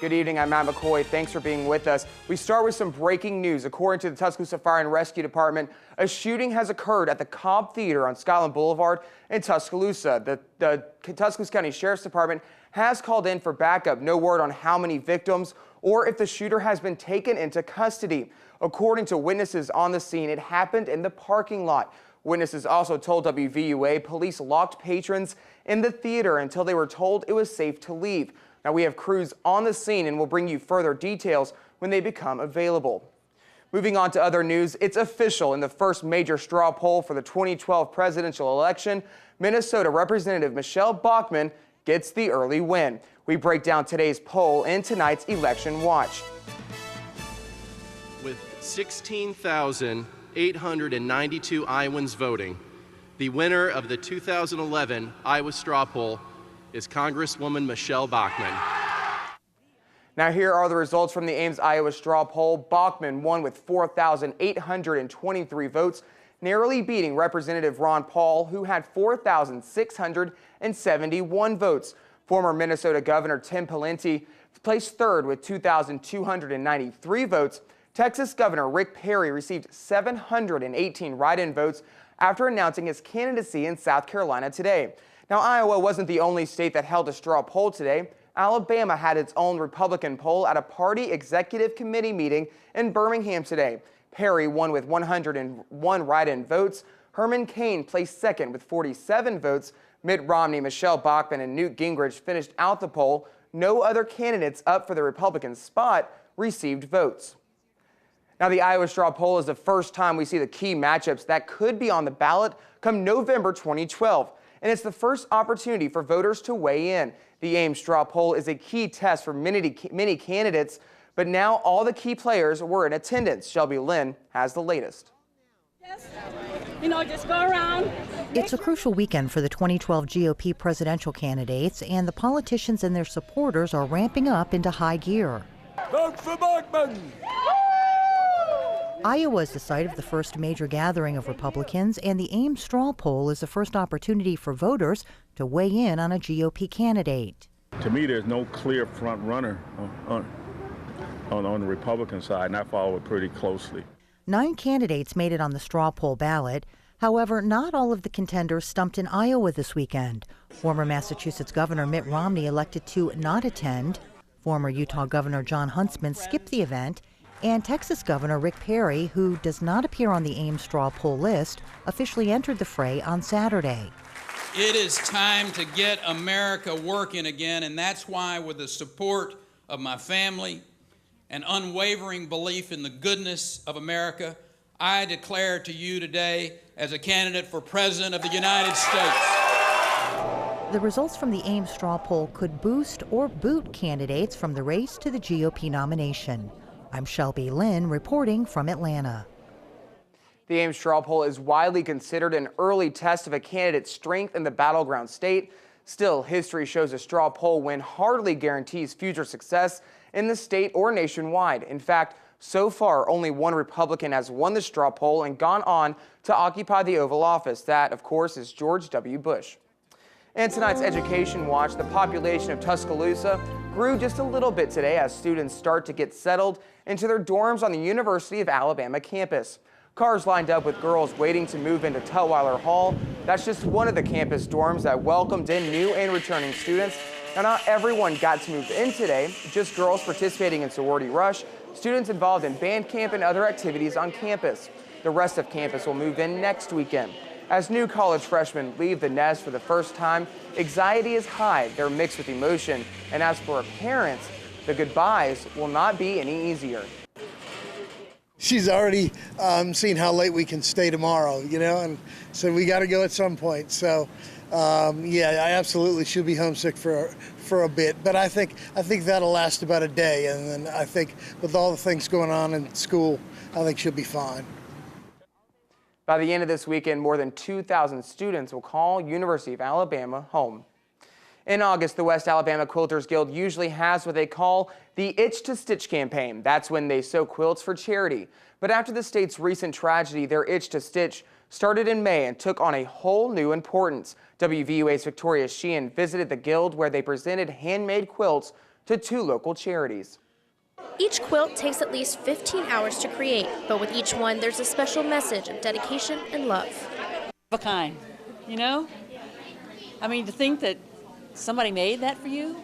Good evening, I'm Matt McCoy. Thanks for being with us. We start with some breaking news. According to the Tuscaloosa Fire and Rescue Department, a shooting has occurred at the Cobb Theater on Skyland Boulevard in Tuscaloosa. The Tuscaloosa County Sheriff's Department has called in for backup. No word on how many victims or if the shooter has been taken into custody. According to witnesses on the scene, it happened in the parking lot. Witnesses also told WVUA police locked patrons in the theater until they were told it was safe to leave. Now, we have crews on the scene and will bring you further details when they become available. Moving on to other news, it's official. In the first major straw poll for the 2012 presidential election, Minnesota Representative Michelle Bachmann gets the early win. We break down today's poll in tonight's Election Watch. With 16,892 Iowans voting, the winner of the 2011 Iowa straw poll is Congresswoman Michelle Bachmann. Now here are the results from the Ames, Iowa straw poll. Bachmann won with 4,823 votes, narrowly beating Representative Ron Paul, who had 4,671 votes. Former Minnesota Governor Tim Pawlenty placed third with 2,293 votes. Texas Governor Rick Perry received 718 write-in votes after announcing his candidacy in South Carolina today. Now, Iowa wasn't the only state that held a straw poll today. Alabama had its own Republican poll at a party executive committee meeting in Birmingham today. Perry won with 101 write-in votes. Herman Cain placed second with 47 votes. Mitt Romney, Michelle Bachmann, and Newt Gingrich finished out the poll. No other candidates up for the Republican spot received votes. Now, the Iowa straw poll is the first time we see the key matchups that could be on the ballot come November 2012. And it's the first opportunity for voters to weigh in. The Ames straw poll is a key test for many candidates, but now all the key players were in attendance. Shelby Lynn has the latest. Yes. Just go around. It's a crucial weekend for the 2012 GOP presidential candidates, and the politicians and their supporters are ramping up into high gear. Vote for Bachmann! Iowa is the site of the first major gathering of Republicans, and the Ames straw poll is the first opportunity for voters to weigh in on a GOP candidate. To me, there's no clear front runner on the Republican side, and I follow it pretty closely. 9 candidates made it on the straw poll ballot. However, not all of the contenders stumped in Iowa this weekend. Former Massachusetts Governor Mitt Romney elected to not attend. Former Utah Governor Jon Huntsman skipped the event. And Texas Governor Rick Perry, who does not appear on the Ames straw poll list, officially entered the fray on Saturday. It is time to get America working again, and that's why, with the support of my family and unwavering belief in the goodness of America, I declare to you today as a candidate for President of the United States. The results from the Ames straw poll could boost or boot candidates from the race to the GOP nomination. I'm Shelby Lynn reporting from Atlanta. The Ames straw poll is widely considered an early test of a candidate's strength in the battleground state. Still, history shows a straw poll win hardly guarantees future success in the state or nationwide. In fact, so far, only one Republican has won the straw poll and gone on to occupy the Oval Office. That, of course, is George W. Bush. In tonight's Education Watch, the population of Tuscaloosa grew just a little bit today as students start to get settled into their dorms on the University of Alabama campus. Cars lined up with girls waiting to move into Tutwiler Hall. That's just one of the campus dorms that welcomed in new and returning students. Now, not everyone got to move in today, just girls participating in Sorority Rush, students involved in band camp and other activities on campus. The rest of campus will move in next weekend. As new college freshmen leave the nest for the first time, anxiety is high, they're mixed with emotion, and as for parents, the goodbyes will not be any easier. She's already seen how late we can stay tomorrow, and so we got to go at some point. So, yeah, I absolutely should be homesick for a bit, but I think that'll last about a day, and then I think with all the things going on in school, I think she'll be fine. By the end of this weekend, more than 2,000 students will call University of Alabama home. In August, the West Alabama Quilters Guild usually has what they call the Itch to Stitch campaign. That's when they sew quilts for charity. But after the state's recent tragedy, their Itch to Stitch started in May and took on a whole new importance. WVUA's Victoria Sheehan visited the Guild where they presented handmade quilts to 2 local charities. Each quilt takes at least 15 hours to create, but with each one, there's a special message of dedication and love. Of a kind, you know? I mean, to think that somebody made that for you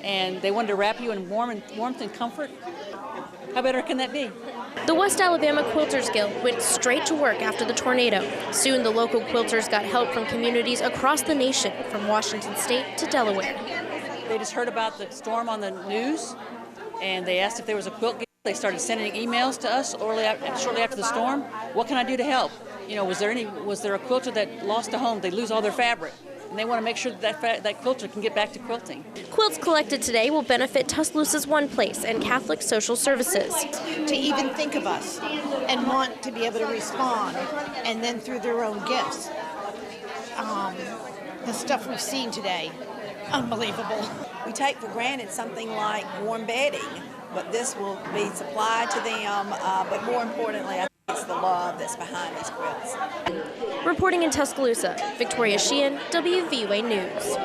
and they wanted to wrap you in warmth and comfort, how better can that be? The West Alabama Quilters Guild went straight to work after the tornado. Soon, the local quilters got help from communities across the nation, from Washington State to Delaware. They just heard about the storm on the news, and they asked if there was a quilt guild. They started sending emails to us shortly after the storm. What can I do to help? You know, was there a quilter that lost a home? They lose all their fabric, and they want to make sure that quilter can get back to quilting. Quilts collected today will benefit Tuscaloosa's One Place and Catholic Social Services. To even think of us and want to be able to respond, and then through their own gifts. The stuff we've seen today, unbelievable. We take for granted something like warm bedding, but this will be supplied to them, but more importantly, I think it's the love that's behind these quilts. Reporting in Tuscaloosa, Victoria Sheehan, WVUA News.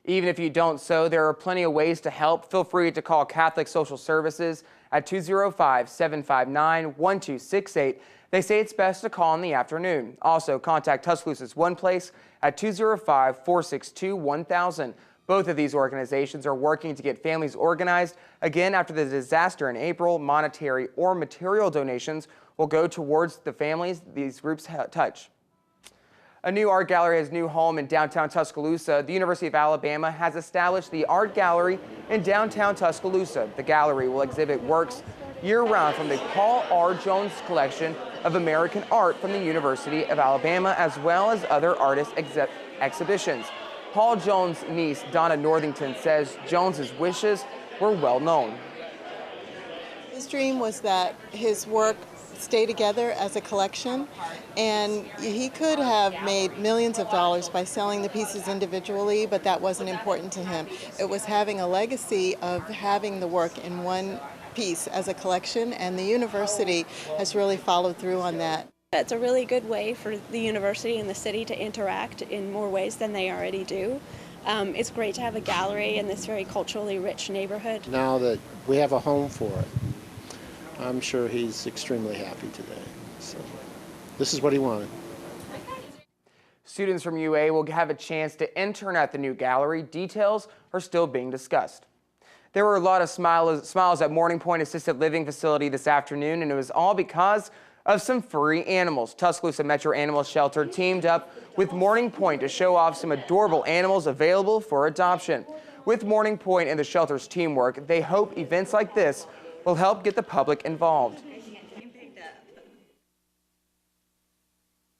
Even if you don't sew, there are plenty of ways to help. Feel free to call Catholic Social Services at 205-759-1268. They say it's best to call in the afternoon. Also, contact Tuscaloosa's One Place at 205-462-1000. Both of these organizations are working to get families organized. Again, after the disaster in April, monetary or material donations will go towards the families these groups touch. A new art gallery has a new home in downtown Tuscaloosa. The University of Alabama has established the Art Gallery in downtown Tuscaloosa. The gallery will exhibit works year-round from the Paul R. Jones collection of American art from the University of Alabama, as well as other artist exhibitions. Paul Jones' niece, Donna Northington, says Jones's wishes were well known. His dream was that his work stay together as a collection, and he could have made millions of dollars by selling the pieces individually, but that wasn't important to him. It was having a legacy of having the work in one piece as a collection, and the university has really followed through on that. It's a really good way for the university and the city to interact in more ways than they already do. It's great to have a gallery in this very culturally rich neighborhood. Now that we have a home for it, I'm sure he's extremely happy today. So this is what he wanted. Students from UA will have a chance to intern at the new gallery. Details are still being discussed. There were a lot of smiles at Morning Point Assisted Living Facility this afternoon, and it was all because of some furry animals. Tuscaloosa Metro Animal Shelter teamed up with Morning Point to show off some adorable animals available for adoption. With Morning Point and the shelter's teamwork, they hope events like this will help get the public involved.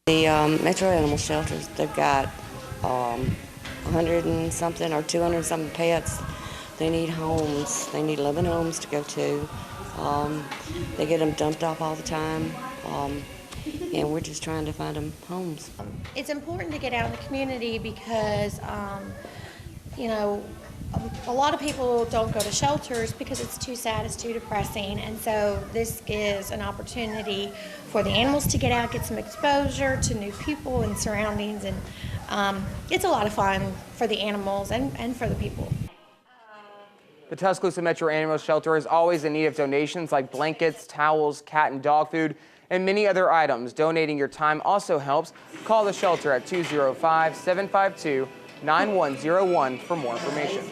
The Metro Animal Shelters, they've got 100 and something or 200 and something pets. They need homes. They need loving homes to go to. They get them dumped off all the time, and we're just trying to find them homes. It's important to get out in the community because, you know, a lot of people don't go to shelters because it's too sad, it's too depressing, and so this gives an opportunity for the animals to get out, get some exposure to new people and surroundings, and it's a lot of fun for the animals and for the people. The Tuscaloosa Metro Animal Shelter is always in need of donations like blankets, towels, cat and dog food, and many other items. Donating your time also helps. Call the shelter at 205-752-9101 for more information.